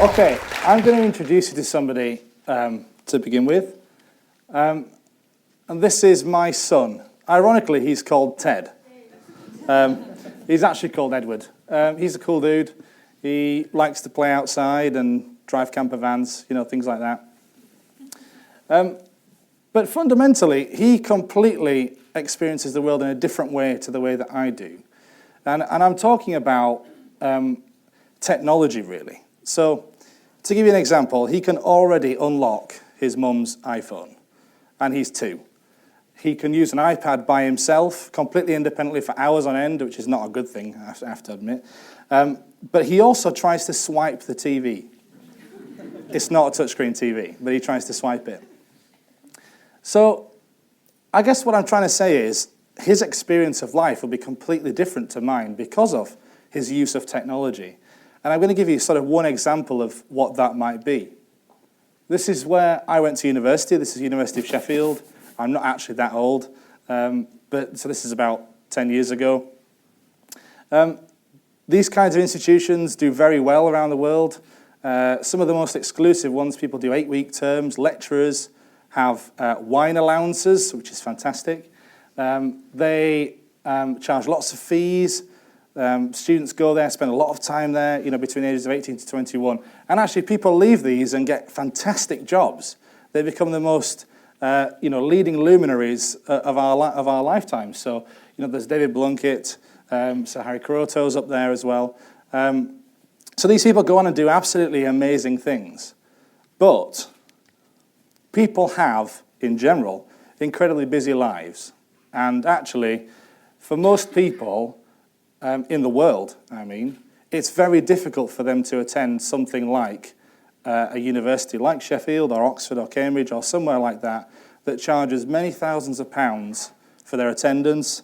Okay, I'm going to introduce you to somebody to begin with. And this is my son. Ironically, he's called Ted. He's actually called Edward. He's a cool dude. He likes to play outside and drive camper vans, you know, things like that. But fundamentally, he completely experiences the world in a different way to the way that I do. And I'm talking about technology, really. So, to give you an example, he can already unlock his mum's iPhone, and he's 2. He can use an iPad by himself, completely independently for hours on end, which is not a good thing, I have to admit. But he also tries to swipe the TV. It's not a touchscreen TV, but he tries to swipe it. So, I guess what I'm trying to say is, his experience of life will be completely different to mine because of his use of technology. And I'm going to give you sort of one example of what that might be. This is where I went to university. This is University of Sheffield. I'm not actually that old, but so this is about 10 years ago. These kinds of institutions do very well around the world. Some of the most exclusive ones, people do 8-week terms. Lecturers have wine allowances, which is fantastic. They charge lots of fees. Students go there, spend a lot of time there, you know, between the ages of 18 to 21. And actually, people leave these and get fantastic jobs. They become the most, leading luminaries of our lifetime. So, you know, there's David Blunkett, Sir Harry Kuroto's up there as well. So these people go on and do absolutely amazing things. But people have, in general, incredibly busy lives. And actually, for most people in the world, it's very difficult for them to attend something like a university like Sheffield or Oxford or Cambridge or somewhere like that that charges many thousands of pounds for their attendance.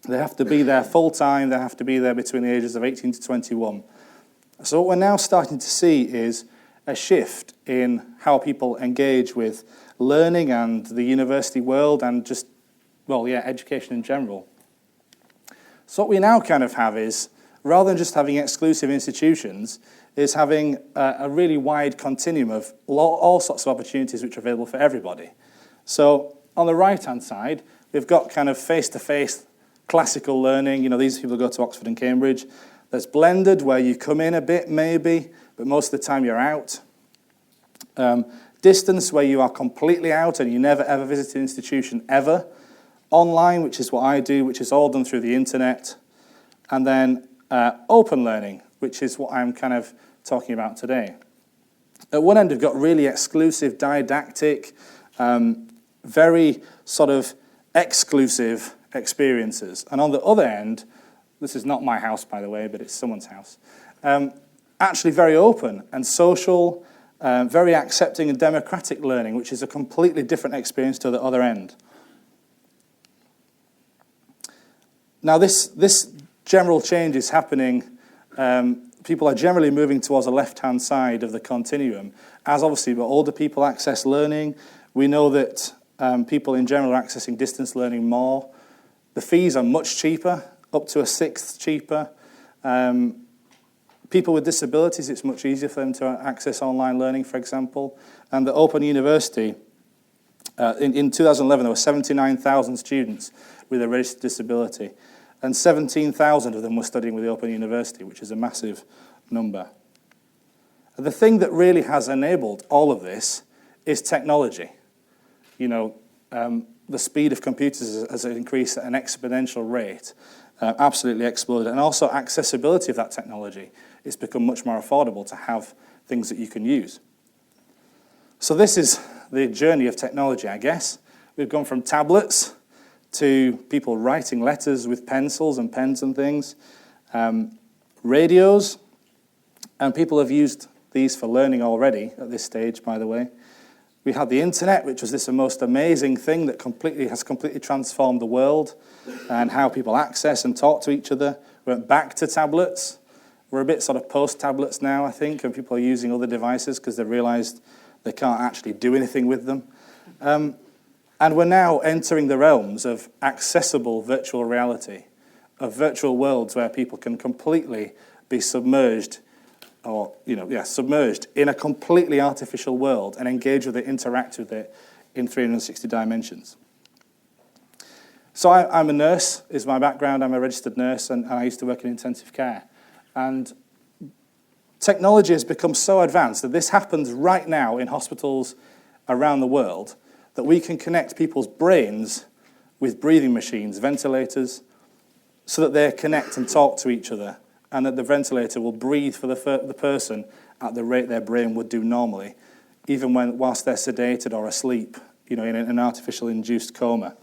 They have to be there full time. They have to be there between the ages of 18 to 21. So what we're now starting to see is a shift in how people engage with learning and the university world and just, education in general. So what we now kind of have is, rather than just having exclusive institutions, is having a really wide continuum of all sorts of opportunities which are available for everybody. So on the right-hand side, we've got kind of face-to-face classical learning. You know, these people go to Oxford and Cambridge. There's blended, where you come in a bit, maybe, but most of the time you're out. Distance, where you are completely out and you never, ever visit an institution, ever. Online, which is what I do, which is all done through the internet. And then open learning, which is what I'm kind of talking about today. At one end, we've got really exclusive, didactic, very sort of exclusive experiences. And on the other end, this is not my house, by the way, but it's someone's house, actually very open and social, very accepting and democratic learning, which is a completely different experience to the other end. Now, this general change is happening. People are generally moving towards the left-hand side of the continuum. As obviously, but older people access learning. We know that people in general are accessing distance learning more. The fees are much cheaper, up to a sixth cheaper. People with disabilities, it's much easier for them to access online learning, for example. And the Open University, in 2011, there were 79,000 students with a registered disability. And 17,000 of them were studying with the Open University, which is a massive number. The thing that really has enabled all of this is technology. You know, the speed of computers has increased at an exponential rate, absolutely exploded. And also accessibility of that technology. It's become much more affordable to have things that you can use. So this is the journey of technology, I guess. We've gone from tablets to people writing letters with pencils and pens and things, radios, and people have used these for learning already at this stage, by the way. We had the internet, which was this most amazing thing that has completely transformed the world and how people access and talk to each other. We went back to tablets. We're a bit sort of post-tablets now, I think, and people are using other devices because they've realized they can't actually do anything with them. And we're now entering the realms of accessible virtual reality, of virtual worlds where people can completely be submerged or submerged in a completely artificial world and engage with it, interact with it in 360 dimensions. So I'm a nurse, is my background. I'm a registered nurse, and I used to work in intensive care. And technology has become so advanced that this happens right now in hospitals around the world, that we can connect people's brains with breathing machines, ventilators, so that they connect and talk to each other, and that the ventilator will breathe for the person at the rate their brain would do normally, even whilst they're sedated or asleep, in an artificial induced coma.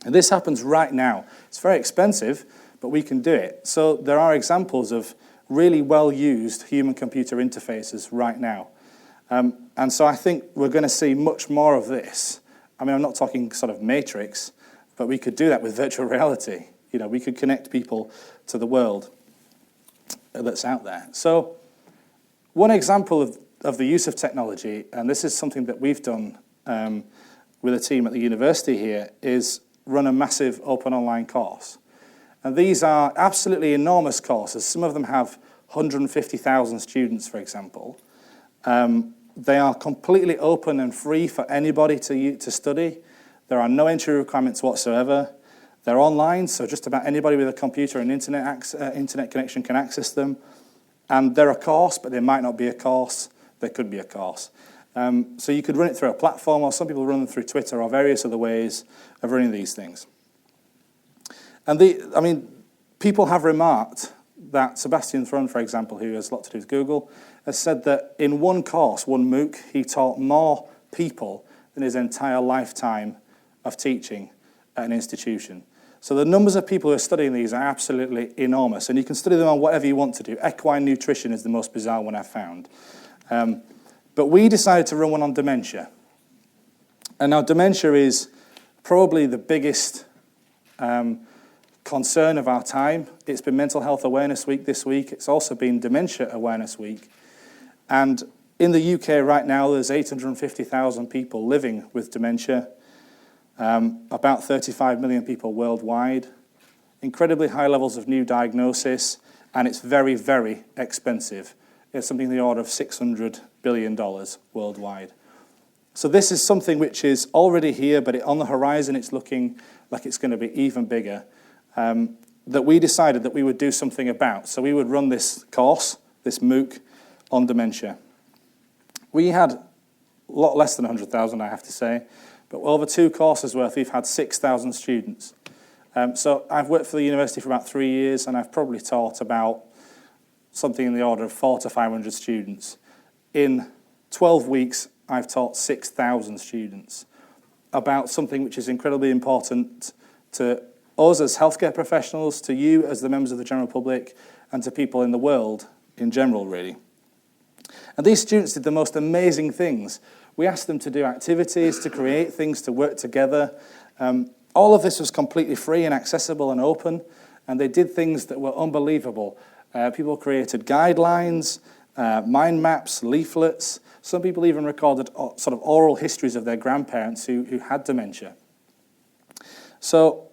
And this happens right now. It's very expensive, but we can do it. So there are examples of really well-used human-computer interfaces right now. And so I think we're going to see much more of this. I mean, I'm not talking sort of Matrix, but we could do that with virtual reality. We could connect people to the world that's out there. So one example of the use of technology, and this is something that we've done with a team at the university here, is run a massive open online course. And these are absolutely enormous courses. Some of them have 150,000 students, for example. They are completely open and free for anybody to study. There are no entry requirements whatsoever. They're online, so just about anybody with a computer and internet connection can access them. And they're a course, but they might not be a course. They could be a course. So you could run it through a platform, or some people run them through Twitter or various other ways of running these things. And people have remarked that Sebastian Thrun, for example, who has a lot to do with Google, has said that in one course, one MOOC, he taught more people than his entire lifetime of teaching at an institution. So the numbers of people who are studying these are absolutely enormous, and you can study them on whatever you want to do. Equine nutrition is the most bizarre one I've found. But we decided to run one on dementia. And now dementia is probably the biggest concern of our time. It's been Mental Health Awareness Week this week. It's also been Dementia Awareness Week. And in the UK right now, there's 850,000 people living with dementia, about 35 million people worldwide, incredibly high levels of new diagnosis, and it's very, very expensive. It's something in the order of $600 billion worldwide. So this is something which is already here, but on the horizon it's looking like it's going to be even bigger, that we decided that we would do something about. So we would run this course, this MOOC, on dementia. We had a lot less than 100,000, I have to say, but over 2 courses worth, we've had 6,000 students. So I've worked for the university for about 3 years, and I've probably taught about something in the order of 400 to 500 students. In 12 weeks, I've taught 6,000 students about something which is incredibly important to us as healthcare professionals, to you as the members of the general public, and to people in the world in general, really. And these students did the most amazing things. We asked them to do activities, to create things, to work together. All of this was completely free and accessible and open, and they did things that were unbelievable. People created guidelines, mind maps, leaflets. Some people even recorded sort of oral histories of their grandparents who had dementia. So,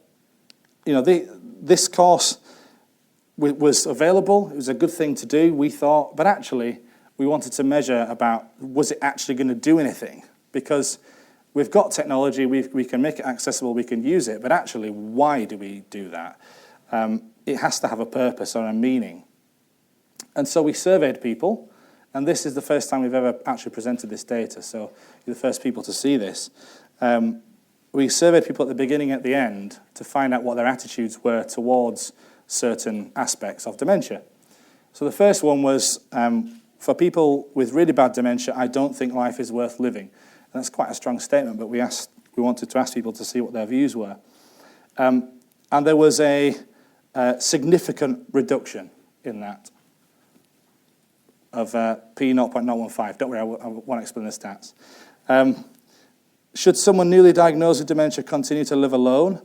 this course was available. It was a good thing to do, we thought, but actually we wanted to measure about, was it actually going to do anything? Because we've got technology, we can make it accessible, we can use it, but actually, why do we do that? It has to have a purpose or a meaning. And so we surveyed people, and this is the first time we've ever actually presented this data, so you're the first people to see this. We surveyed people at the beginning and at the end to find out what their attitudes were towards certain aspects of dementia. So the first one was, for people with really bad dementia, I don't think life is worth living. And that's quite a strong statement, but we wanted to ask people to see what their views were. And there was a significant reduction in that of P0.015. Don't worry, I won't explain the stats. Should someone newly diagnosed with dementia continue to live alone?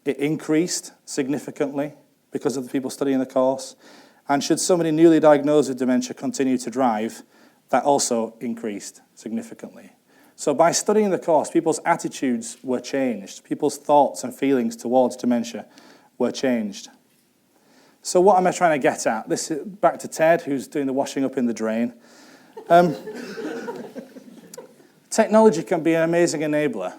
It increased significantly because of the people studying the course. And should somebody newly diagnosed with dementia continue to drive? That also increased significantly. So by studying the course, people's attitudes were changed. People's thoughts and feelings towards dementia were changed. So what am I trying to get at? This is back to Ted, who's doing the washing up in the drain. Technology can be an amazing enabler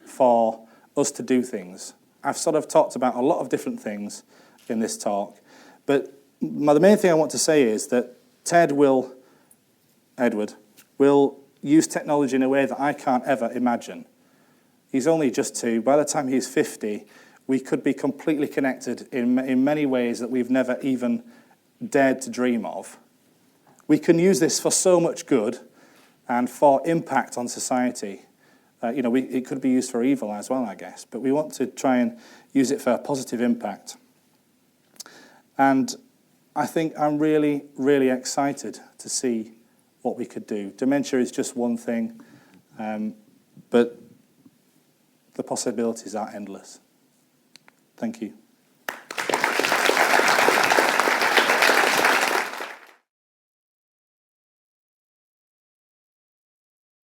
for us to do things. I've sort of talked about a lot of different things in this talk, but the main thing I want to say is that Edward will use technology in a way that I can't ever imagine. He's only just 2. By the time he's 50, we could be completely connected in many ways that we've never even dared to dream of. We can use this for so much good and for impact on society. It could be used for evil as well, I guess, but we want to try and use it for a positive impact. And I think I'm really, really excited to see what we could do. Dementia is just one thing, but the possibilities are endless. Thank you.